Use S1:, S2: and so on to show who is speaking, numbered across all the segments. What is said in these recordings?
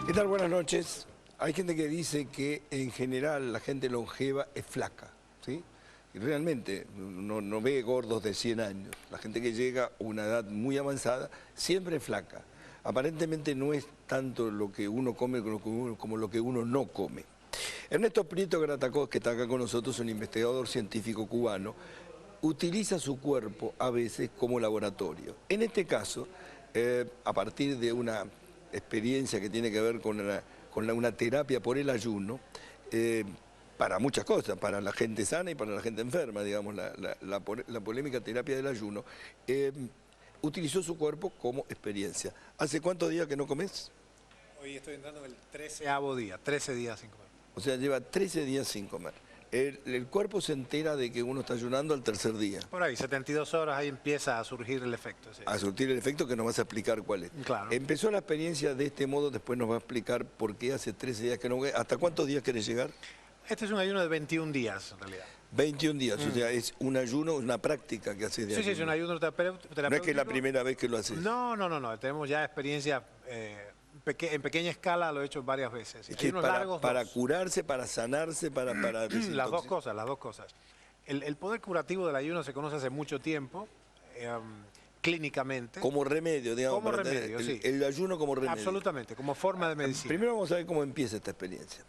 S1: ¿Qué tal? Buenas noches. Hay gente que dice que en general la gente longeva es flaca, ¿sí? Y realmente no ve gordos de 100 años. La gente que llega a una edad muy avanzada siempre es flaca. Aparentemente no es tanto lo que uno come como lo que uno no come. Ernesto Prieto Gratacós, que está acá con nosotros, un investigador científico cubano, utiliza su cuerpo a veces como laboratorio. En este caso, a partir de una experiencia que tiene que ver con una terapia por el ayuno, para muchas cosas, para la gente sana y para la gente enferma, digamos, la polémica terapia del ayuno, utilizó su cuerpo como experiencia. ¿Hace cuántos días que no comes?
S2: Hoy estoy entrando en el 13º día, 13 días sin comer.
S1: O sea, lleva 13 días sin comer. El cuerpo se entera de que uno está ayunando al tercer día.
S2: Por ahí, 72 horas, ahí empieza a surgir el efecto. Sí.
S1: A surtir el efecto que nos vas a explicar cuál es.
S2: Claro.
S1: Empezó la experiencia de este modo, después nos va a explicar por qué hace 13 días que no... ¿Hasta cuántos días querés llegar?
S2: Este es un ayuno de 21 días, en realidad.
S1: 21 días, o sea, es un ayuno, una práctica que haces de ayuno.
S2: Sí, es un ayuno terapéutico.
S1: No es que es la primera vez que lo haces.
S2: No. Tenemos ya experiencia en pequeña escala, lo he hecho varias veces.
S1: Es que para curarse, para sanarse, para
S2: las dos cosas. El poder curativo del ayuno se conoce hace mucho tiempo, clínicamente.
S1: Como remedio, digamos.
S2: Como remedio, sí.
S1: El ayuno como remedio.
S2: Absolutamente, como forma de medicina.
S1: Primero vamos a ver cómo empieza esta experiencia.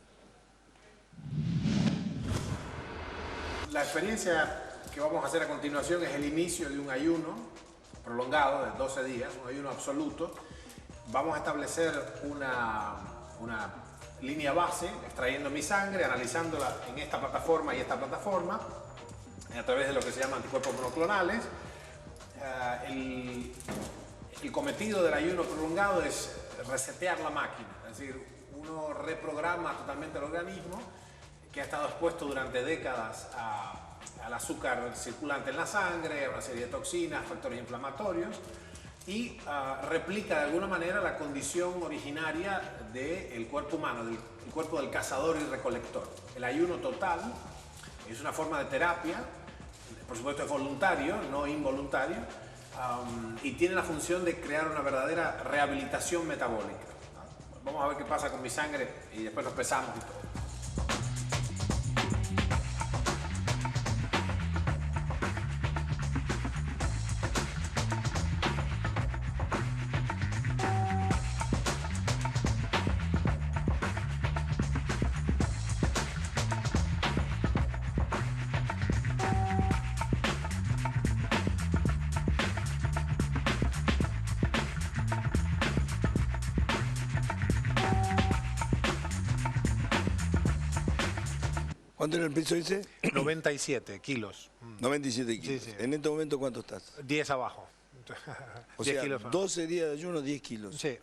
S2: La experiencia que vamos a hacer a continuación es el inicio de un ayuno prolongado de 12 días, un ayuno absoluto. Vamos a establecer una línea base, extrayendo mi sangre, analizándola en esta plataforma y esta plataforma, a través de lo que se llama anticuerpos monoclonales. El cometido del ayuno prolongado es resetear la máquina, es decir, uno reprograma totalmente el organismo que ha estado expuesto durante décadas al azúcar circulante en la sangre, a una serie de toxinas, factores inflamatorios, y replica de alguna manera la condición originaria del cuerpo humano, del cuerpo del cazador y recolector. El ayuno total es una forma de terapia, por supuesto es voluntario, no involuntario, y tiene la función de crear una verdadera rehabilitación metabólica. Vamos a ver qué pasa con mi sangre y después nos pesamos y todo.
S1: ¿Cuánto era el peso ese?
S2: 97 kilos.
S1: 97 kilos.
S2: Sí.
S1: ¿En este momento cuánto estás?
S2: 10 abajo.
S1: O
S2: 10
S1: sea,
S2: kilos.
S1: 12 días de ayuno, 10 kilos.
S2: Sí.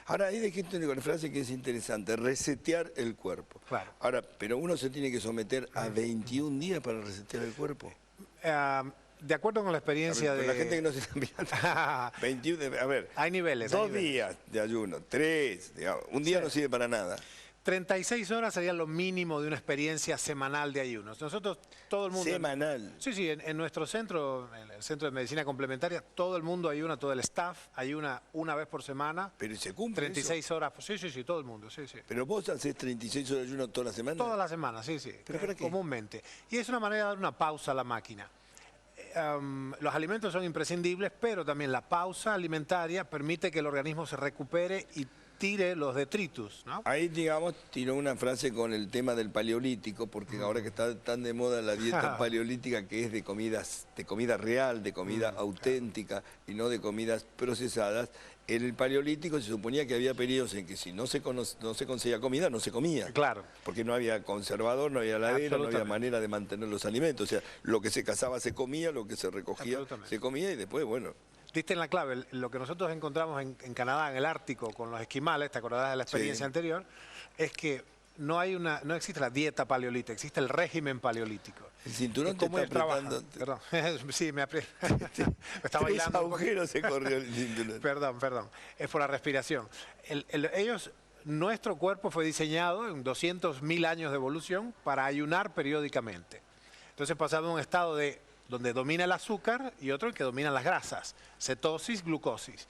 S1: Ahora, ahí dijiste una frase que es interesante, resetear el cuerpo.
S2: Claro.
S1: Ahora, pero uno se tiene que someter a 21 días para resetear el cuerpo.
S2: De acuerdo con la experiencia
S1: de...
S2: de...
S1: La gente que no se está mirando. 21, a ver.
S2: Hay niveles.
S1: 2 días de ayuno, 3, digamos. Un día no sirve para nada.
S2: 36 horas sería lo mínimo de una experiencia semanal de ayunos. Nosotros, todo el mundo...
S1: ¿Semanal?
S2: Sí, en nuestro centro, en el Centro de Medicina Complementaria, todo el mundo ayuna, todo el staff ayuna una vez por semana.
S1: ¿Pero se cumple
S2: 36
S1: eso?
S2: horas, sí, todo el mundo, sí.
S1: ¿Pero vos hacés 36 horas de ayuno toda la semana?
S2: Toda la semana, sí.
S1: ¿Pero para qué?
S2: Comúnmente. Y es una manera de dar una pausa a la máquina. Los alimentos son imprescindibles, pero también la pausa alimentaria permite que el organismo se recupere y tire los detritus, ¿no?
S1: Ahí, digamos, tiró una frase con el tema del paleolítico, porque ahora que está tan de moda la dieta paleolítica, que es de comida real, de comida auténtica y no de comidas procesadas. En el paleolítico se suponía que había periodos en que si no se conseguía comida, no se comía.
S2: Claro.
S1: Porque no había conservador, no había heladera, no había manera de mantener los alimentos. O sea, lo que se cazaba se comía, lo que se recogía se comía y después, bueno...
S2: Diste en la clave, lo que nosotros encontramos en Canadá, en el Ártico, con los esquimales, te acordás de la experiencia anterior, es que no existe la dieta paleolítica, existe el régimen paleolítico.
S1: El cinturón te está apretando.
S2: Perdón, sí, me aprieta. Está bailando.
S1: 3 agujeros se corrió el cinturón.
S2: Perdón, es por la respiración. Nuestro cuerpo fue diseñado en 200.000 años de evolución para ayunar periódicamente. Entonces pasamos a un estado donde domina el azúcar y otro el que domina las grasas, cetosis, glucosis.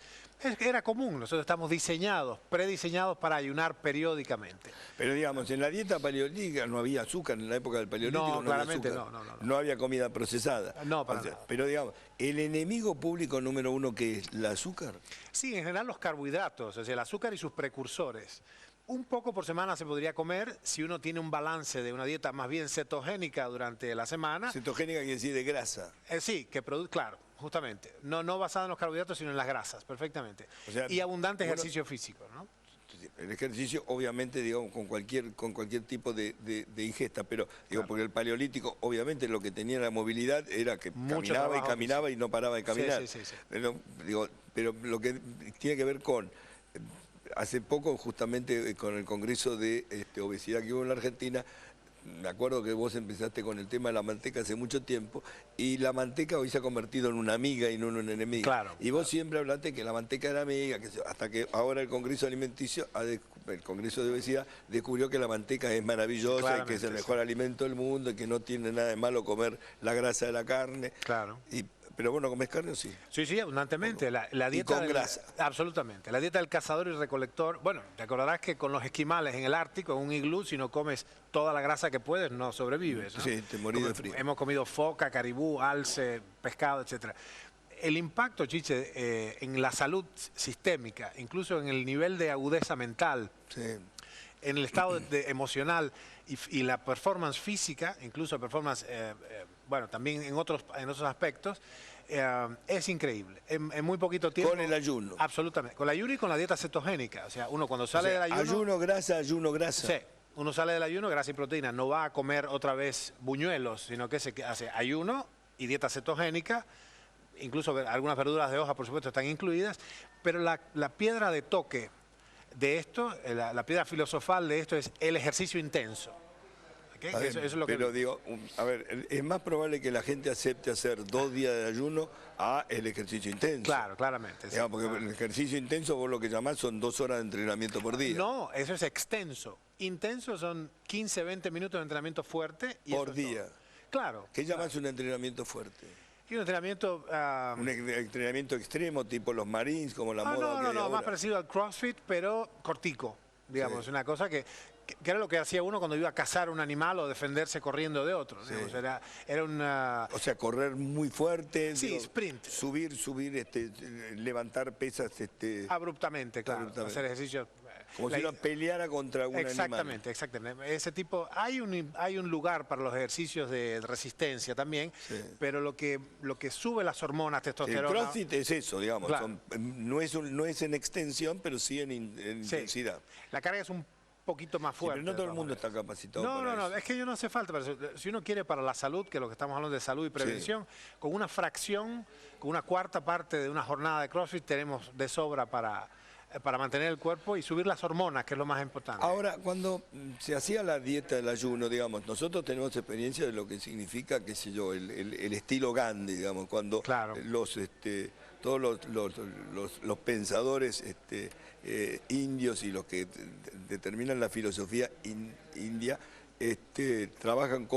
S2: Era común, nosotros estamos diseñados, prediseñados para ayunar periódicamente.
S1: Pero digamos, en la dieta paleolítica no había azúcar, en la época del paleolítico
S2: No,
S1: no
S2: claramente
S1: había azúcar.
S2: no.
S1: No había comida procesada.
S2: No, para nada.
S1: Pero digamos, ¿el enemigo público número uno que es el azúcar?
S2: Sí, en general los carbohidratos, es decir, el azúcar y sus precursores. Un poco por semana se podría comer si uno tiene un balance de una dieta más bien cetogénica durante la semana.
S1: Cetogénica quiere decir de grasa.
S2: Sí, que produce, claro, justamente. No basada en los carbohidratos, sino en las grasas, perfectamente.
S1: O sea,
S2: y abundante ejercicio físico, ¿no?
S1: El ejercicio, obviamente, digamos, con cualquier tipo de ingesta, pero digo,
S2: Claro.
S1: porque el paleolítico, obviamente, lo que tenía la movilidad era que
S2: Mucho
S1: caminaba y
S2: trabajo
S1: caminaba y no paraba de caminar.
S2: Sí.
S1: Pero lo que tiene que ver con hace poco, justamente con el Congreso de Obesidad que hubo en la Argentina, me acuerdo que vos empezaste con el tema de la manteca hace mucho tiempo, y la manteca hoy se ha convertido en una amiga y no en una enemiga.
S2: Claro,
S1: Y vos siempre hablaste que la manteca era amiga, hasta que ahora el Congreso Alimenticio, el Congreso de Obesidad, descubrió que la manteca es maravillosa y que es el mejor alimento del mundo y que no tiene nada de malo comer la grasa de la carne.
S2: Claro.
S1: Pero vos no comés carne, ¿o sí?
S2: Sí, abundantemente. La dieta
S1: y con grasa.
S2: Absolutamente. La dieta del cazador y recolector. Bueno, te acordarás que con los esquimales en el Ártico, en un iglú, si no comes toda la grasa que puedes, no sobrevives, ¿no?
S1: Sí, te morís de frío.
S2: Hemos comido foca, caribú, alce, pescado, etcétera. El impacto, Chiche, en la salud sistémica, incluso en el nivel de agudeza mental,
S1: Sí.
S2: en el estado emocional y la performance física, incluso performance, bueno, también en otros aspectos, es increíble. En muy poquito tiempo.
S1: Con el ayuno.
S2: Absolutamente. Con el ayuno y con la dieta cetogénica. O sea, uno cuando sale del ayuno.
S1: Ayuno, grasa.
S2: Sí. Uno sale del ayuno, grasa y proteína. No va a comer otra vez buñuelos, sino que se hace ayuno y dieta cetogénica. Incluso algunas verduras de hoja, por supuesto, están incluidas. Pero la piedra de toque de esto, la piedra filosofal de esto es el ejercicio intenso. ¿Okay?
S1: Ver,
S2: eso es lo
S1: pero
S2: que...
S1: digo, a ver, es más probable que la gente acepte hacer 2 días de ayuno a el ejercicio intenso.
S2: Claro, claramente. Sí.
S1: Digamos, porque el ejercicio intenso, vos lo que llamás son 2 horas de entrenamiento por día.
S2: No, eso es extenso. Intenso son 15, 20 minutos de entrenamiento fuerte. Y
S1: por
S2: eso es
S1: día.
S2: todo. Claro.
S1: ¿Qué llamás un entrenamiento fuerte?
S2: Y un entrenamiento...
S1: Un entrenamiento extremo, tipo los Marines, como la moda que hay
S2: No,
S1: ahora.
S2: más parecido al CrossFit, pero cortico, digamos.
S1: Sí.
S2: Una cosa que era lo que hacía uno cuando iba a cazar un animal o defenderse corriendo de otro.
S1: Sí.
S2: Digamos, era una...
S1: O sea, correr muy fuerte.
S2: Sí, sprint.
S1: Subir, levantar pesas.
S2: Abruptamente, claro.
S1: Abruptamente.
S2: Hacer ejercicios...
S1: Como si uno peleara contra un animal.
S2: Exactamente. Ese tipo, hay un lugar para los ejercicios de resistencia también,
S1: Sí.
S2: pero lo que sube las hormonas,
S1: El
S2: testosterona...
S1: CrossFit es eso, digamos.
S2: Claro.
S1: No es en extensión, pero sí en intensidad.
S2: La carga es un poquito más
S1: Sí,
S2: fuerte.
S1: pero no todo
S2: de
S1: el
S2: todas
S1: mundo
S2: maneras.
S1: está capacitado para eso.
S2: No, es que yo no hace falta para eso. Si uno quiere para la salud, que es lo que estamos hablando de salud y prevención, con una fracción, con una cuarta parte de una jornada de CrossFit tenemos de sobra para mantener el cuerpo y subir las hormonas, que es lo más importante.
S1: Ahora, cuando se hacía la dieta del ayuno, digamos, nosotros tenemos experiencia de lo que significa, qué sé yo, el estilo Gandhi, digamos, cuando
S2: Claro.
S1: todos los pensadores indios y los que determinan la filosofía india trabajan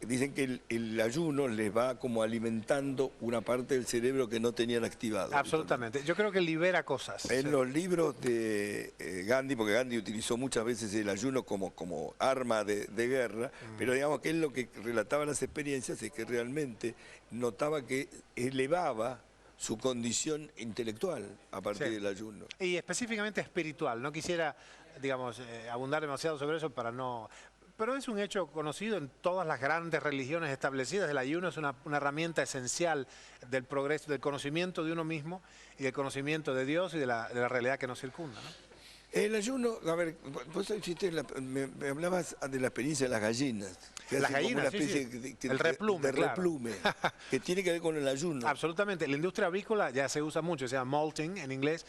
S1: dicen que el ayuno les va como alimentando una parte del cerebro que no tenían activado.
S2: Absolutamente. Yo creo que libera cosas.
S1: En los libros de Gandhi, porque Gandhi utilizó muchas veces el ayuno como arma de guerra, pero digamos que él lo que relataba las experiencias es que realmente notaba que elevaba su condición intelectual a partir del ayuno.
S2: Y específicamente espiritual. No quisiera, digamos, abundar demasiado sobre eso para no... Pero es un hecho conocido en todas las grandes religiones establecidas. El ayuno es una herramienta esencial del progreso, del conocimiento de uno mismo y del conocimiento de Dios y de la realidad que nos circunda, ¿no?
S1: El ayuno, a ver, vos me hablabas de la experiencia de las gallinas. Que
S2: Las
S1: hacen como
S2: gallinas,
S1: una especie
S2: el replume,
S1: de
S2: claro.
S1: replume, que tiene que ver con el ayuno.
S2: Absolutamente. La industria avícola ya se usa mucho, se llama molting en inglés.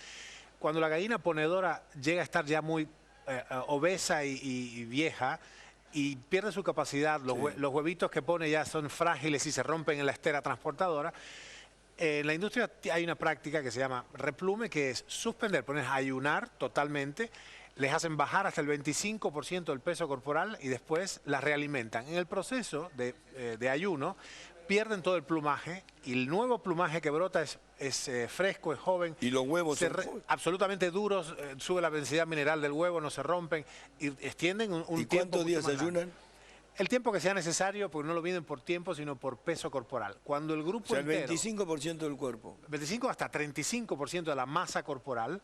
S2: Cuando la gallina ponedora llega a estar ya muy obesa y vieja, y pierde su capacidad, los huevitos que pone ya son frágiles y se rompen en la estera transportadora. En la industria hay una práctica que se llama replume, que es suspender, poner ayunar totalmente, les hacen bajar hasta el 25% del peso corporal y después las realimentan. En el proceso de ayuno pierden todo el plumaje y el nuevo plumaje que brota es fresco, es joven.
S1: Y los huevos son
S2: absolutamente duros, sube la densidad mineral del huevo, no se rompen y extienden un
S1: ¿Y
S2: tiempo.
S1: cuántos días ayunan?
S2: El tiempo que sea necesario, porque no lo miden por tiempo, sino por peso corporal. Cuando el grupo
S1: O sea, el
S2: entero,
S1: 25% del cuerpo.
S2: 25 hasta 35% de la masa corporal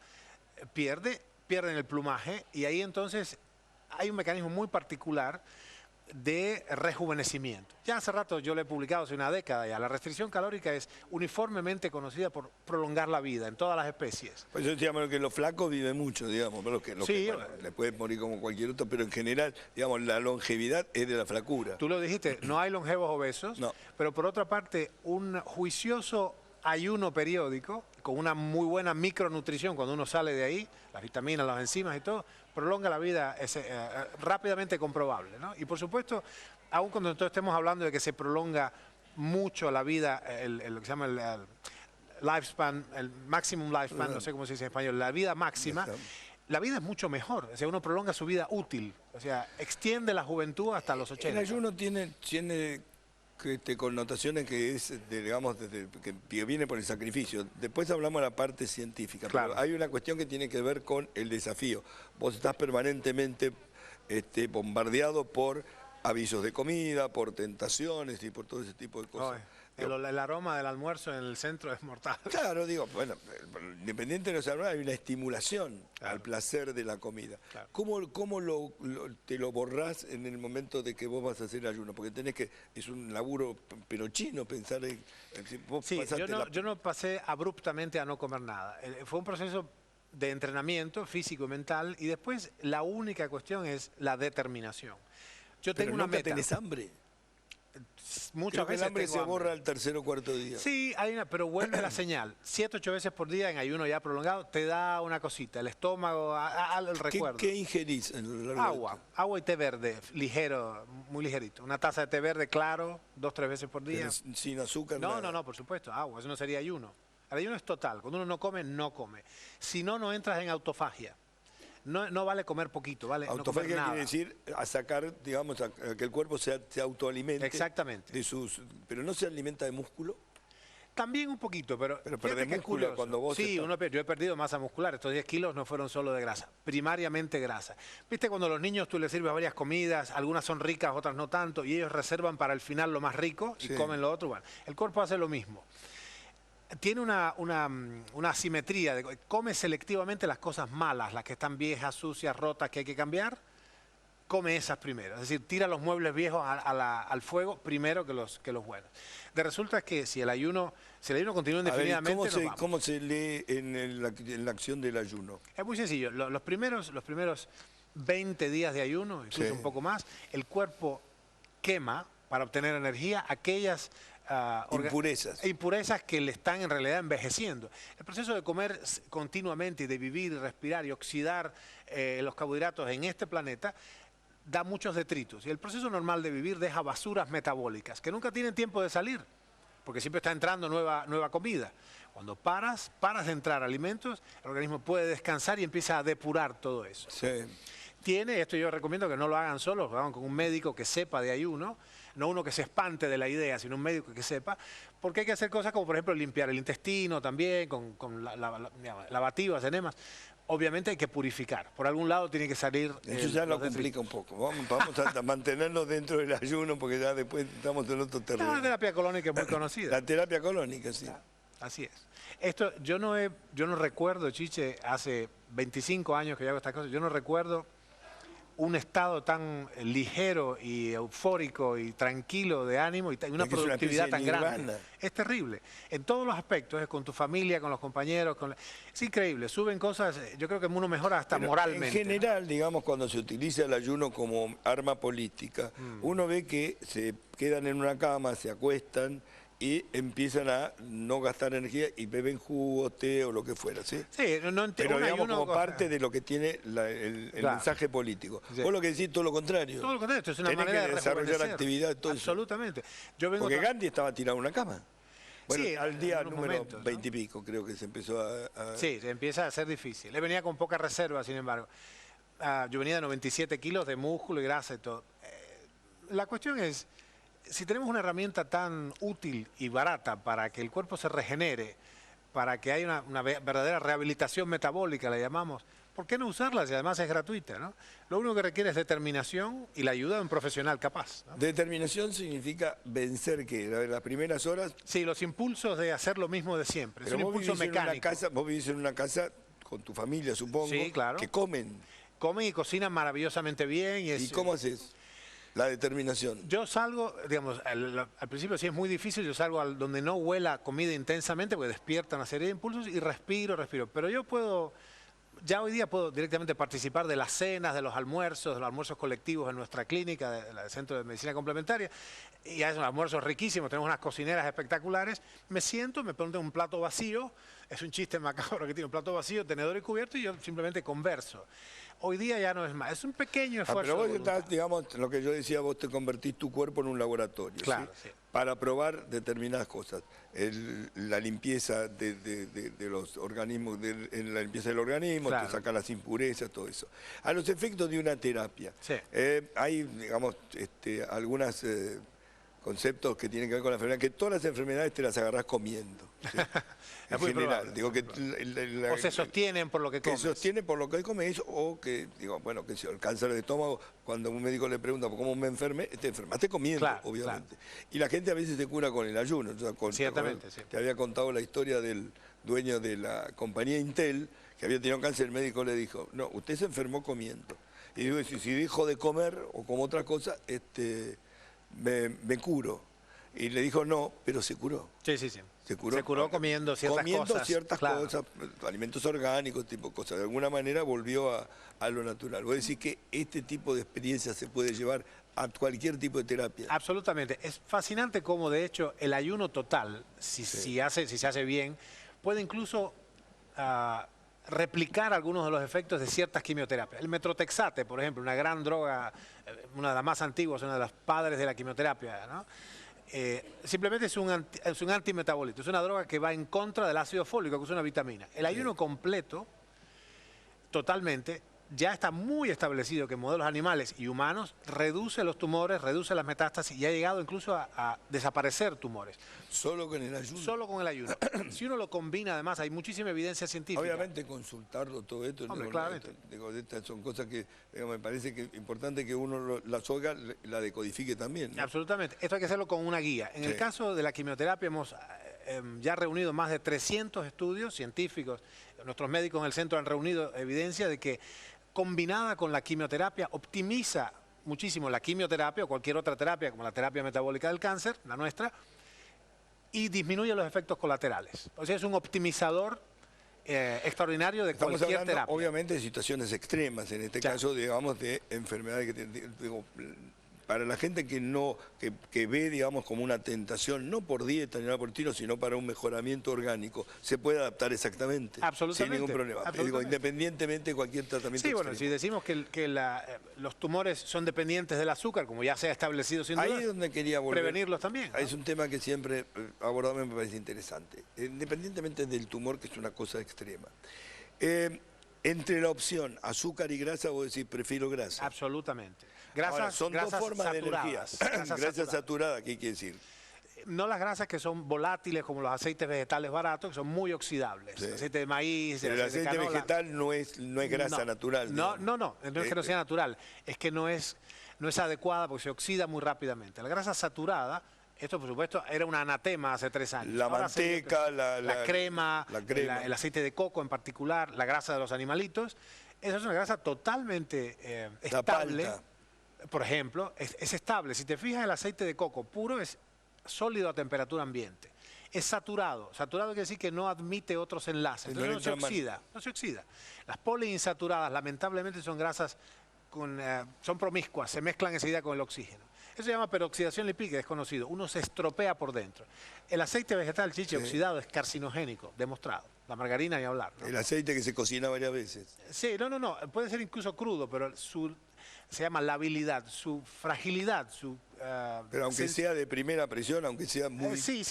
S2: pierden el plumaje y ahí entonces hay un mecanismo muy particular de rejuvenecimiento. Ya hace rato yo lo he publicado hace una década ya. La restricción calórica es uniformemente conocida por prolongar la vida en todas las especies.
S1: Pues yo decíamos que los flacos viven mucho, digamos, pero le pueden morir como cualquier otro, pero en general, digamos, la longevidad es de la flacura.
S2: Tú lo dijiste, no hay longevos obesos,
S1: no.
S2: Pero por otra parte, un juicioso ayuno periódico, con una muy buena micronutrición cuando uno sale de ahí, las vitaminas, las enzimas y todo, prolonga la vida, es rápidamente comprobable, ¿no? Y por supuesto, aun cuando nosotros estemos hablando de que se prolonga mucho la vida, lo que se llama el lifespan, el maximum lifespan, no sé cómo se dice en español, la vida máxima, la vida es mucho mejor, o sea, uno prolonga su vida útil, o sea, extiende la juventud hasta los 80.
S1: El ayuno tiene connotaciones que es, digamos, que viene por el sacrificio. Después hablamos de la parte científica,
S2: claro.
S1: Pero hay una cuestión que tiene que ver con el desafío. Vos estás permanentemente bombardeado por avisos de comida, por tentaciones y por todo ese tipo de cosas.
S2: El aroma del almuerzo en el centro es mortal.
S1: Claro, digo, bueno, independiente de los aromas, hay una estimulación al placer de la comida.
S2: Claro.
S1: ¿Cómo te lo borrás en el momento de que vos vas a hacer ayuno? Porque es un laburo pero chino pensar en vos
S2: sí, yo no pasé abruptamente a no comer nada. Fue un proceso de entrenamiento físico y mental y después la única cuestión es la determinación. Yo tengo una meta.
S1: ¿Tenés hambre?
S2: Muchas veces
S1: el hambre se borra al tercer o cuarto día.
S2: Sí, pero vuelve la señal. 7, 8 veces por día en ayuno ya prolongado te da una cosita. El estómago, el recuerdo.
S1: ¿Qué ingerís?
S2: Agua y té verde, ligero, muy ligerito. Una taza de té verde claro, 2, 3 veces por día.
S1: Sin azúcar.
S2: No, por supuesto, agua. Eso no sería ayuno. El ayuno es total. Cuando uno no come, no come. Si no, no entras en autofagia. No vale comer poquito, vale
S1: autofagia
S2: no comer nada.
S1: Quiere decir a sacar, digamos, a que el cuerpo se autoalimente.
S2: Exactamente.
S1: Pero no se alimenta de músculo.
S2: También un poquito, pero
S1: perdés músculo cuando vos...
S2: Sí, yo he perdido masa muscular. Estos 10 kilos no fueron solo de grasa, primariamente grasa. Viste, cuando a los niños tú les sirves varias comidas, algunas son ricas, otras no tanto, y ellos reservan para el final lo más rico y comen lo otro. Bueno, el cuerpo hace lo mismo. Tiene una asimetría, come selectivamente las cosas malas, las que están viejas, sucias, rotas, que hay que cambiar, come esas primero. Es decir, tira los muebles viejos al fuego primero que los buenos. De resulta que si el ayuno continúa indefinidamente...
S1: ¿Cómo se lee en la acción del ayuno?
S2: Es muy sencillo. Los primeros 20 días de ayuno, incluso un poco más, el cuerpo quema para obtener energía aquellas... impurezas que le están en realidad envejeciendo. El proceso de comer continuamente y de vivir y respirar y oxidar los carbohidratos en este planeta da muchos detritos. Y el proceso normal de vivir deja basuras metabólicas que nunca tienen tiempo de salir, porque siempre está entrando nueva comida. Cuando paras de entrar alimentos, el organismo puede descansar y empieza a depurar todo eso.
S1: Sí.
S2: Esto yo recomiendo que no lo hagan solos, lo hagan con un médico que sepa de ayuno, no uno que se espante de la idea, sino un médico que sepa, porque hay que hacer cosas como, por ejemplo, limpiar el intestino también, con lavativas, enemas. Obviamente hay que purificar, por algún lado tiene que salir...
S1: Eso ya lo complica un poco, vamos a mantenernos dentro del ayuno, porque ya después estamos en otro terreno.
S2: La terapia colónica es muy conocida.
S1: La terapia colónica, sí.
S2: Así es. Esto, yo no recuerdo, Chiche, hace 25 años que yo hago estas cosas, yo no recuerdo un estado tan ligero y eufórico y tranquilo de ánimo y una productividad tan grande. Es terrible. En todos los aspectos, con tu familia, con los compañeros. Es increíble. Suben cosas, yo creo que uno mejora hasta moralmente.
S1: En general, digamos, cuando se utiliza el ayuno como arma política, uno ve que se quedan en una cama, se acuestan y empiezan a no gastar energía y beben jugo, té o lo que fuera, ¿sí?
S2: Sí,
S1: pero digamos como parte de lo que tiene el mensaje político. Sí. Vos lo que decís todo lo contrario.
S2: Todo lo contrario, esto es una manera de
S1: desarrollar actividad, todo
S2: absolutamente.
S1: Porque Gandhi estaba tirado en una cama. Bueno,
S2: sí,
S1: al día número 20 y pico creo que se empezó a...
S2: Sí, se empieza a ser difícil. Él venía con poca reserva, sin embargo. Yo venía de 97 kilos de músculo y grasa y todo. La cuestión es... si tenemos una herramienta tan útil y barata para que el cuerpo se regenere, para que haya una verdadera rehabilitación metabólica, la llamamos, ¿por qué no usarla si además es gratuita, ¿no? Lo único que requiere es determinación y la ayuda de un profesional capaz, ¿no?
S1: Determinación significa vencer, ¿qué? Las primeras horas.
S2: Sí, los impulsos de hacer lo mismo de siempre. Es un impulso mecánico.
S1: Vos vivís en una casa con tu familia, supongo,
S2: sí, claro,
S1: que comen.
S2: Comen y cocinan maravillosamente bien.
S1: ¿Y cómo haces? La determinación.
S2: Yo salgo, digamos, al principio sí es muy difícil, yo salgo donde no huela comida intensamente, porque despierta una serie de impulsos y respiro. Pero yo puedo, ya hoy día puedo directamente participar de las cenas, de los almuerzos colectivos en nuestra clínica, del Centro de Medicina Complementaria, y hay almuerzos riquísimos, tenemos unas cocineras espectaculares. Me siento, me ponen un plato vacío, es un chiste macabro que tiene un plato vacío, tenedor y cubierto, y yo simplemente converso. Hoy día ya no es más, es un pequeño esfuerzo.
S1: Pero vos estás, digamos, lo que yo decía, vos te convertís tu cuerpo en un laboratorio,
S2: claro,
S1: ¿sí?
S2: Sí.
S1: Para probar determinadas cosas. La limpieza de los organismos, la limpieza del organismo,
S2: claro,
S1: te saca las impurezas, todo eso. A los efectos de una terapia.
S2: Sí.
S1: Hay, digamos, algunos conceptos que tienen que ver con la enfermedad, que todas las enfermedades te las agarrás comiendo. ¿Sí? En general, digo que
S2: o se sostienen por lo que comes.
S1: Se sostiene por lo que comes, o que, digo, bueno, que si el cáncer de estómago, cuando un médico le pregunta cómo me enfermé, te enfermaste comiendo, claro, obviamente. Claro. Y la gente a veces se cura con el ayuno.
S2: Ciertamente, sí.
S1: Te había contado la historia del dueño de la compañía Intel, que había tenido cáncer, el médico le dijo, no, usted se enfermó comiendo. Y digo, si dejo de comer o como otra cosa, me curo. Y le dijo no, pero se curó.
S2: Sí, sí, sí.
S1: Se curó
S2: comiendo ciertas cosas.
S1: Claro. Cosas, alimentos orgánicos, tipo cosas. De alguna manera volvió a lo natural. Vos decís que este tipo de experiencia se puede llevar a cualquier tipo de terapia.
S2: Absolutamente. Es fascinante cómo, de hecho, el ayuno total, si se hace bien, puede incluso replicar algunos de los efectos de ciertas quimioterapias. El metrotexate, por ejemplo, una gran droga, una de las más antiguas, una de las padres de la quimioterapia, ¿no? Simplemente es un antimetabolito, es una droga que va en contra del ácido fólico, que es una vitamina. El ayuno completo, totalmente, ya está muy establecido que en modelos animales y humanos reduce los tumores, reduce las metástasis y ha llegado incluso a desaparecer tumores.
S1: ¿Solo con el ayuno?
S2: Solo con el ayuno. Si uno lo combina, además, hay muchísima evidencia científica.
S1: Obviamente consultarlo todo esto.
S2: Hombre, claramente.
S1: Estas son cosas que me parece que es importante que uno las oiga, la decodifique también, ¿no?
S2: Absolutamente. Esto hay que hacerlo con una guía. En el caso de la quimioterapia hemos ya reunido más de 300 estudios científicos. Nuestros médicos en el centro han reunido evidencia de que combinada con la quimioterapia optimiza muchísimo la quimioterapia o cualquier otra terapia, como la terapia metabólica del cáncer, la nuestra, y disminuye los efectos colaterales. O sea, es un optimizador extraordinario de cualquier terapia. Estamos hablando,
S1: obviamente, de situaciones extremas, en este caso, digamos, de enfermedades que digo, para la gente que ve, digamos, como una tentación, no por dieta ni nada por el estilo, sino para un mejoramiento orgánico, se puede adaptar exactamente.
S2: Absolutamente.
S1: Sin ningún problema. Digo, independientemente de cualquier tratamiento
S2: extremo. Bueno, si decimos que los tumores son dependientes del azúcar, como ya se ha establecido sin duda,
S1: ahí es donde quería volver.
S2: Prevenirlos también, ¿no?
S1: Es un tema que siempre abordamos, me parece interesante. Independientemente del tumor, que es una cosa extrema. Entre la opción azúcar y grasa, vos decís, prefiero grasa.
S2: Absolutamente. Grasas,
S1: son dos formas de energía. Grasas saturadas, ¿qué quiere decir?
S2: No las grasas que son volátiles, como los aceites vegetales baratos, que son muy oxidables. Sí. Aceite de maíz,
S1: pero el aceite vegetal no es grasa natural.
S2: No es que no sea natural, es que no es adecuada porque se oxida muy rápidamente. La grasa saturada, esto por supuesto era un anatema hace 3 años.
S1: La manteca,
S2: la crema, el aceite de coco en particular, la grasa de los animalitos, esa es una grasa totalmente estable.
S1: Palta.
S2: Por ejemplo, es estable. Si te fijas, el aceite de coco puro es sólido a temperatura ambiente. Es saturado. Saturado quiere decir que no admite otros enlaces. Entonces no se oxida. No se oxida. Las poliinsaturadas, lamentablemente, son grasas son promiscuas, se mezclan enseguida con el oxígeno. Eso se llama peroxidación lipídica, es conocido. Uno se estropea por dentro. El aceite vegetal, chiche, oxidado, es carcinogénico, demostrado. La margarina ni hablar, ¿no?
S1: El aceite que se cocina varias veces.
S2: Sí, no. Puede ser incluso crudo, pero se llama labilidad, su fragilidad, su...
S1: Pero aunque sea de primera presión, aunque sea muy...
S2: Sí.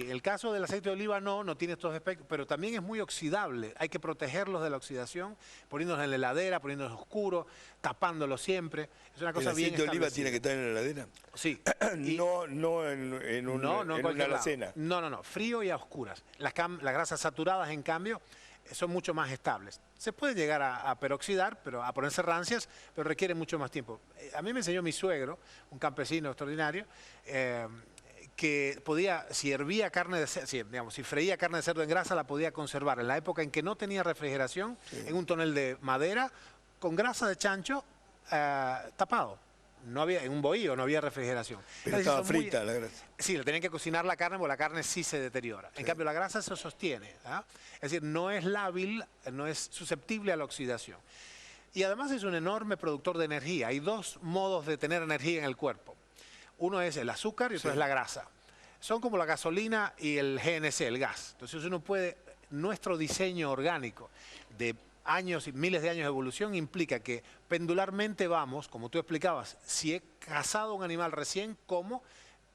S2: El caso del aceite de oliva no tiene estos efectos, pero también es muy oxidable. Hay que protegerlos de la oxidación, poniéndolos en la heladera, poniéndolos oscuros, tapándolos siempre. Es una cosa bien
S1: ¿El aceite de oliva
S2: establecida.
S1: tiene que estar en la heladera?
S2: Sí.
S1: No en una alacena.
S2: No, frío y a oscuras. Las grasas saturadas, en cambio, son mucho más estables. Se puede llegar a peroxidar, pero a ponerse rancias, pero requiere mucho más tiempo. A mí me enseñó mi suegro, un campesino extraordinario, que podía, si hervía carne de cerdo, si freía carne de cerdo en grasa, la podía conservar. En la época en que no tenía refrigeración, en un tonel de madera, con grasa de chancho tapado. No había, en un bohío no había refrigeración.
S1: Pero estaba frita la grasa.
S2: Sí, le tenían que cocinar la carne porque la carne sí se deteriora. En cambio, la grasa se sostiene. Es decir, no es lábil, no es susceptible a la oxidación. Y además es un enorme productor de energía. Hay dos modos de tener energía en el cuerpo. Uno es el azúcar y otro es la grasa. Son como la gasolina y el GNC, el gas. Entonces uno puede, nuestro diseño orgánico de años y miles de años de evolución implica que pendularmente vamos, como tú explicabas, si he cazado un animal recién, como,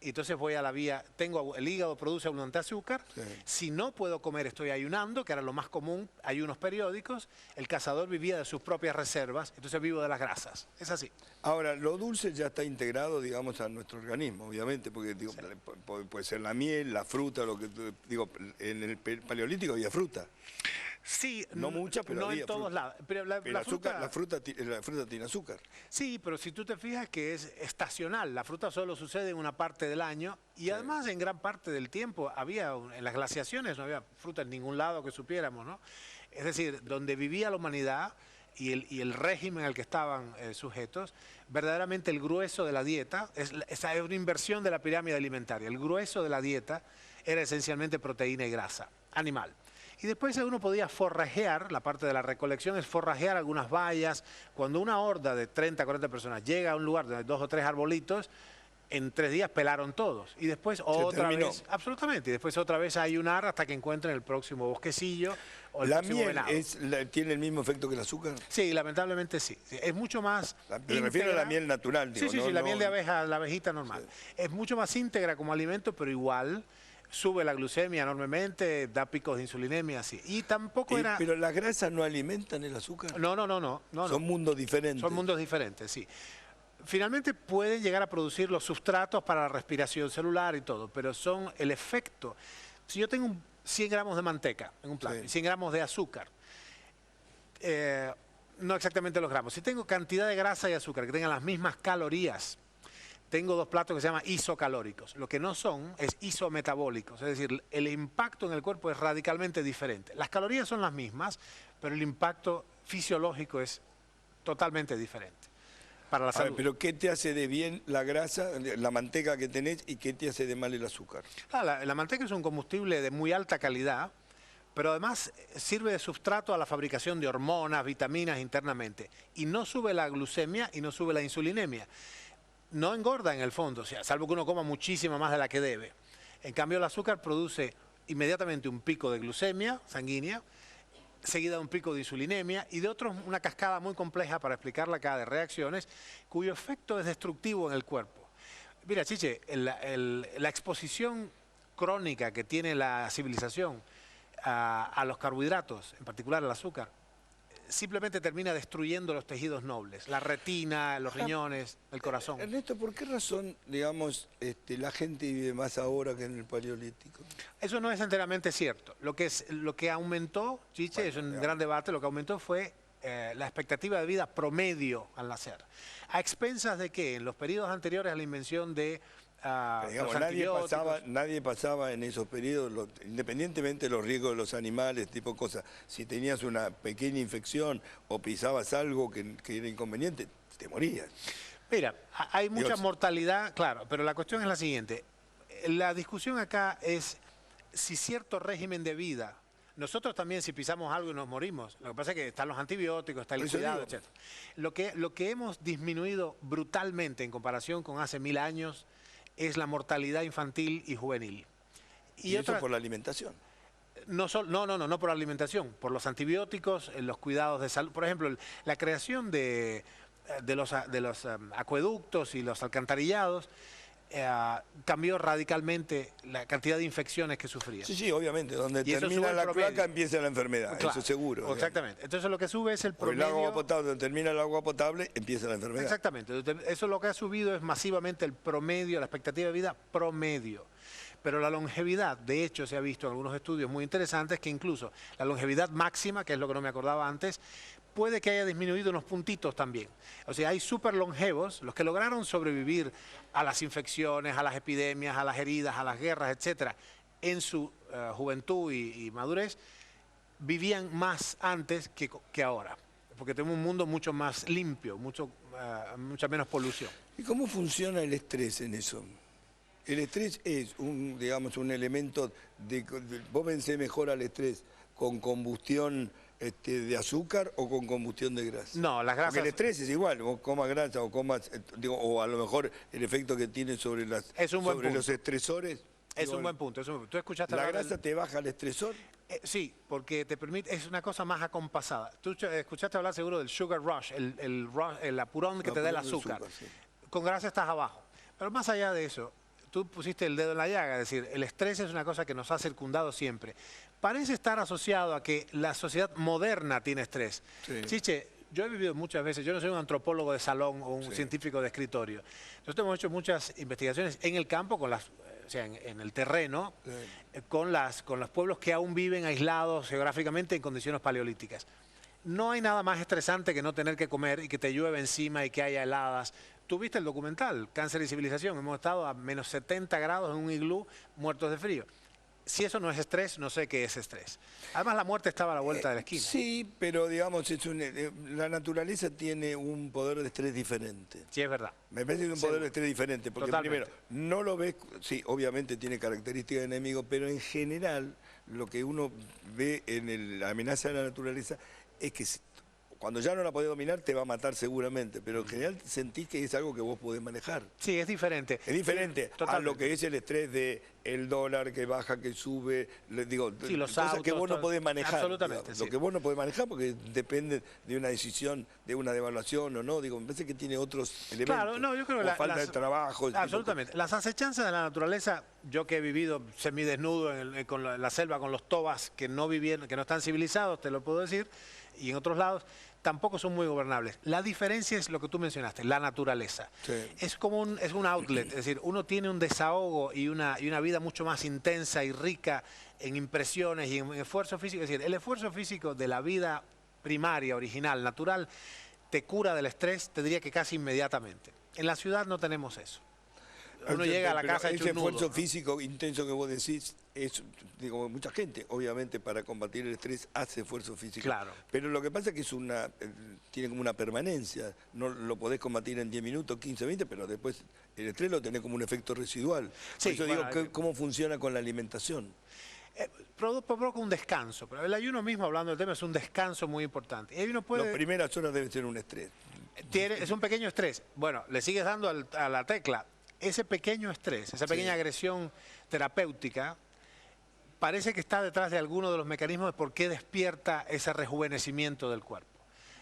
S2: y entonces voy a la vía, el hígado produce abundante azúcar, si no puedo comer estoy ayunando, que era lo más común, ayunos periódicos, el cazador vivía de sus propias reservas, entonces vivo de las grasas, es así.
S1: Ahora, lo dulce ya está integrado, digamos, a nuestro organismo, obviamente, porque digo, puede ser la miel, la fruta, lo que digo, en el paleolítico había fruta.
S2: Sí,
S1: no mucha, pero
S2: no en todos lados. Pero la
S1: fruta tiene azúcar.
S2: Sí, pero si tú te fijas que es estacional, la fruta solo sucede en una parte del año y además en gran parte del tiempo en las glaciaciones no había fruta en ningún lado que supiéramos, ¿no? Es decir, donde vivía la humanidad y el régimen al que estaban sujetos, verdaderamente el grueso de la dieta, esa es una inversión de la pirámide alimentaria, el grueso de la dieta era esencialmente proteína y grasa animal. Y después uno podía forrajear, la parte de la recolección es forrajear algunas bayas. Cuando una horda de 30, 40 personas llega a un lugar donde hay 2 o 3 arbolitos, en 3 días pelaron todos. Y después otra vez, absolutamente, y después otra vez ayunar hasta que encuentren el próximo bosquecillo o el próximo venado.
S1: ¿La miel tiene el mismo efecto que el azúcar?
S2: Sí, lamentablemente sí. Es mucho más
S1: Me refiero a la miel natural. Digo,
S2: sí, la miel de abeja, la abejita normal. Sí. Es mucho más íntegra como alimento, pero igual sube la glucemia enormemente, da picos de insulinemia, así. Y tampoco era...
S1: Pero las grasas no alimentan el azúcar.
S2: No.
S1: Son mundos diferentes.
S2: Son mundos diferentes, sí. Finalmente pueden llegar a producir los sustratos para la respiración celular y todo, pero son el efecto. Si yo tengo 100 gramos de manteca en un plato y 100 gramos de azúcar, no exactamente los gramos, si tengo cantidad de grasa y azúcar que tengan las mismas calorías, tengo 2 platos que se llaman isocalóricos. Lo que no son es isometabólicos, es decir, el impacto en el cuerpo es radicalmente diferente. Las calorías son las mismas, pero el impacto fisiológico es totalmente diferente para la salud.
S1: Pero ¿qué te hace de bien la grasa, la manteca que tenés, y qué te hace de mal el azúcar?
S2: La manteca es un combustible de muy alta calidad, pero además sirve de sustrato a la fabricación de hormonas, vitaminas internamente, y no sube la glucemia y no sube la insulinemia. No engorda en el fondo, o sea, salvo que uno coma muchísima más de la que debe. En cambio, el azúcar produce inmediatamente un pico de glucemia sanguínea, seguida de un pico de insulinemia y de otros, una cascada muy compleja para explicarla acá de reacciones, cuyo efecto es destructivo en el cuerpo. Mira, Chiche, la exposición crónica que tiene la civilización a los carbohidratos, en particular al azúcar, simplemente termina destruyendo los tejidos nobles, la retina, los riñones, el corazón.
S1: Ernesto, ¿por qué razón, digamos, la gente vive más ahora que en el Paleolítico?
S2: Eso no es enteramente cierto. Lo que aumentó, Chiche, es un gran debate, lo que aumentó fue la expectativa de vida promedio al nacer. ¿A expensas de qué? En los periodos anteriores a la invención de
S1: digamos, nadie pasaba en esos periodos, independientemente de los riesgos de los animales, tipo cosas. Si tenías una pequeña infección o pisabas algo que era inconveniente, te morías.
S2: Mira, hay mucha mortalidad, claro, pero la cuestión es la siguiente. La discusión acá es si cierto régimen de vida, nosotros también si pisamos algo y nos morimos, lo que pasa es que están los antibióticos, está el cuidado, etc. Lo que hemos disminuido brutalmente en comparación con hace 1000 años es la mortalidad infantil y juvenil.
S1: ¿Y eso por la alimentación?
S2: No por la alimentación, por los antibióticos, los cuidados de salud. Por ejemplo, la creación de acueductos y los alcantarillados, cambió radicalmente la cantidad de infecciones que sufría.
S1: Sí, sí, obviamente. Donde
S2: Y eso
S1: termina
S2: sube
S1: la
S2: el promedio.
S1: cloaca empieza la enfermedad,
S2: Claro,
S1: eso seguro.
S2: exactamente. Entonces lo que sube es el
S1: O el
S2: promedio.
S1: agua potable, donde termina el agua potable, empieza la enfermedad.
S2: Exactamente. Entonces, eso lo que ha subido es masivamente el promedio, la expectativa de vida promedio. Pero la longevidad, de hecho, se ha visto en algunos estudios muy interesantes que incluso la longevidad máxima, que es lo que no me acordaba antes, puede que haya disminuido unos puntitos también. O sea, hay súper longevos, los que lograron sobrevivir a las infecciones, a las epidemias, a las heridas, a las guerras, etcétera, en su juventud y madurez, vivían más antes que ahora. Porque tenemos un mundo mucho más limpio, mucha menos polución.
S1: ¿Y cómo funciona el estrés en eso? El estrés es digamos, un elemento vos vencés mejor al estrés con combustión de azúcar o con combustión de grasa.
S2: No, las grasas.
S1: Porque el estrés es igual, vos comas grasa o comas, o a lo mejor el efecto que tiene sobre los estresores.
S2: Es un buen punto. ¿Tú escuchaste
S1: ¿La grasa te baja el estresor?
S2: Sí, porque te permite, es una cosa más acompasada. Tú escuchaste hablar seguro del sugar rush, el apurón que te da el azúcar.
S1: Sí.
S2: Con grasa estás abajo. Pero más allá de eso, tú pusiste el dedo en la llaga, es decir, el estrés es una cosa que nos ha circundado siempre. Parece estar asociado a que la sociedad moderna tiene estrés.
S1: Sí.
S2: Chiche, yo he vivido muchas veces, yo no soy un antropólogo de salón o un científico de escritorio. Nosotros hemos hecho muchas investigaciones en el campo, o sea, en el terreno, con los pueblos que aún viven aislados geográficamente en condiciones paleolíticas. No hay nada más estresante que no tener que comer y que te llueve encima y que haya heladas. Tú viste el documental, Cáncer y Civilización, hemos estado a menos 70 grados en un iglú, muertos de frío. Si eso no es estrés, no sé qué es estrés. Además, la muerte estaba a la vuelta de la esquina.
S1: Sí, pero digamos, la naturaleza tiene un poder de estrés diferente.
S2: Sí, es verdad.
S1: Me parece que es un poder de estrés diferente, porque
S2: Totalmente.
S1: primero, no lo ves, sí, obviamente tiene características de enemigo, pero en general lo que uno ve en la amenaza de la naturaleza es que cuando ya no la podés dominar te va a matar seguramente, pero en general sentís que es algo que vos podés manejar.
S2: Sí, es diferente.
S1: Es diferente a lo que es el estrés del dólar que baja, que sube,
S2: Sí, los
S1: cosas
S2: autos,
S1: que vos no podés manejar.
S2: Absolutamente,
S1: Digamos,
S2: sí.
S1: Lo que vos no podés manejar porque depende de una decisión, de una devaluación o no. Me parece que tiene otros elementos.
S2: Claro, no, yo creo que
S1: o falta de trabajo.
S2: Absolutamente. Las acechanzas de la naturaleza, yo que he vivido semidesnudo con la selva, con los tobas que no están civilizados, te lo puedo decir, y en otros lados, tampoco son muy gobernables. La diferencia es lo que tú mencionaste, la naturaleza.
S1: Sí.
S2: Es como un outlet, es decir, uno tiene un desahogo y una vida mucho más intensa y rica en impresiones y en esfuerzo físico. Es decir, el esfuerzo físico de la vida primaria, original, natural, te cura del estrés, te diría que casi inmediatamente. En la ciudad no tenemos eso. Uno llega a la casa hecho
S1: ese
S2: un nudo,
S1: esfuerzo
S2: ¿no?
S1: físico intenso que vos decís, mucha gente, obviamente, para combatir el estrés hace esfuerzo físico.
S2: Claro.
S1: Pero lo que pasa es que tiene como una permanencia. No lo podés combatir en 10 minutos, 15, 20, pero después el estrés lo tenés como un efecto residual.
S2: Sí,
S1: Por eso digo, ¿cómo funciona con la alimentación?
S2: Provoca un descanso, pero el ayuno mismo, hablando del tema, es un descanso muy importante. Y ahí uno puede...
S1: Las primeras horas debe ser un estrés.
S2: Es un pequeño estrés. Bueno, le sigues dando a la tecla. Ese pequeño estrés, esa pequeña agresión terapéutica, parece que está detrás de alguno de los mecanismos de por qué despierta ese rejuvenecimiento del cuerpo.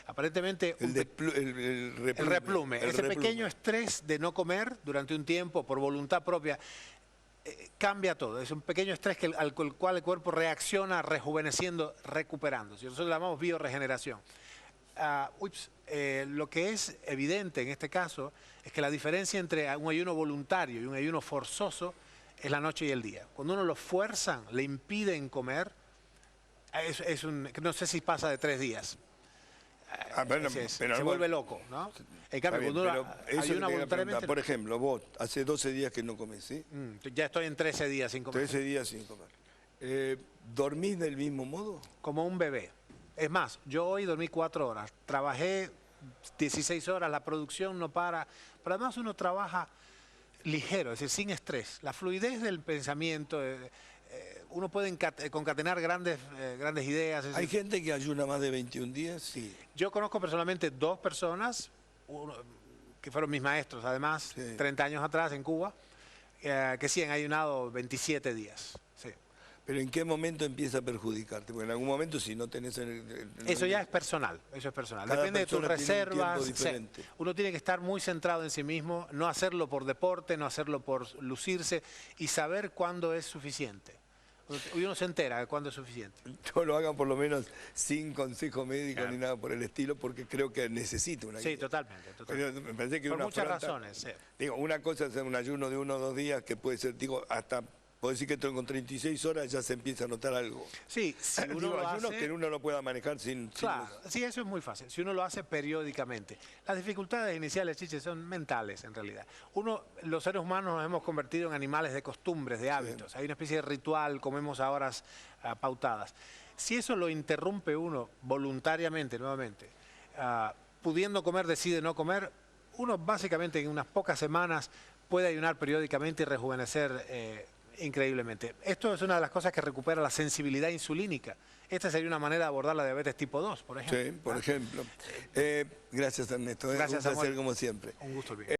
S2: Aparentemente...
S1: El replume.
S2: Ese pequeño estrés de no comer durante un tiempo por voluntad propia, cambia todo. Es un pequeño estrés al cual el cuerpo reacciona rejuveneciendo, recuperándose. Nosotros lo llamamos bioregeneración. Lo que es evidente en este caso es que la diferencia entre un ayuno voluntario y un ayuno forzoso es la noche y el día. Cuando uno lo fuerzan, le impiden comer, no sé si pasa de 3 días. Se vuelve loco, ¿no? En cambio, cuando uno ayuna voluntariamente...
S1: Por ejemplo, vos hace 12 días que no comés, ¿sí?
S2: Ya estoy en 13 días sin comer.
S1: 13 días sin comer. ¿Dormís del mismo modo?
S2: Como un bebé. Es más, yo hoy dormí 4 horas, trabajé 16 horas, la producción no para, pero además uno trabaja ligero, es decir, sin estrés. La fluidez del pensamiento, uno puede concatenar grandes ideas.
S1: ¿Hay gente que ayuna más de 21 días? Sí.
S2: Yo conozco personalmente 2 personas, que fueron mis maestros además, 30 años atrás en Cuba, que sí han ayunado 27 días. Sí.
S1: Pero ¿en qué momento empieza a perjudicarte? Porque en algún momento si no tenés...
S2: Eso ya es personal, eso es personal.
S1: Cada
S2: Depende de tus
S1: persona tiene un
S2: reservas.
S1: tiempo diferente.
S2: Uno tiene que estar muy centrado en sí mismo, no hacerlo por deporte, no hacerlo por lucirse y saber cuándo es suficiente. Y uno se entera de cuándo es suficiente.
S1: No lo hagan por lo menos sin consejo médico
S2: Claro.
S1: ni nada por el estilo, porque creo que necesito una
S2: Sí,
S1: guía.
S2: totalmente.
S1: Pero me parece que
S2: Por
S1: una
S2: muchas
S1: afronta-
S2: razones, sí.
S1: Digo, una cosa es hacer un ayuno de 1 o 2 días que puede ser, digo, hasta, puedo decir que con 36 horas ya se empieza a notar algo.
S2: Sí, si uno
S1: Digo,
S2: lo
S1: ayunos
S2: hace...
S1: que uno lo pueda manejar sin
S2: Claro, sí, eso es muy fácil, si uno lo hace periódicamente. Las dificultades iniciales, Chiche, son mentales en realidad. Los seres humanos nos hemos convertido en animales de costumbres, de hábitos. Hay una especie de ritual, comemos a horas pautadas. Si eso lo interrumpe uno voluntariamente, nuevamente, pudiendo comer, decide no comer, uno básicamente en unas pocas semanas puede ayunar periódicamente y rejuvenecer increíblemente. Esto es una de las cosas que recupera la sensibilidad insulínica. Esta sería una manera de abordar la diabetes tipo 2, por ejemplo.
S1: Sí, por ejemplo. Gracias, Ernesto.
S2: Gracias,
S1: Un placer
S2: Samuel.
S1: como siempre.
S2: Un gusto, bien.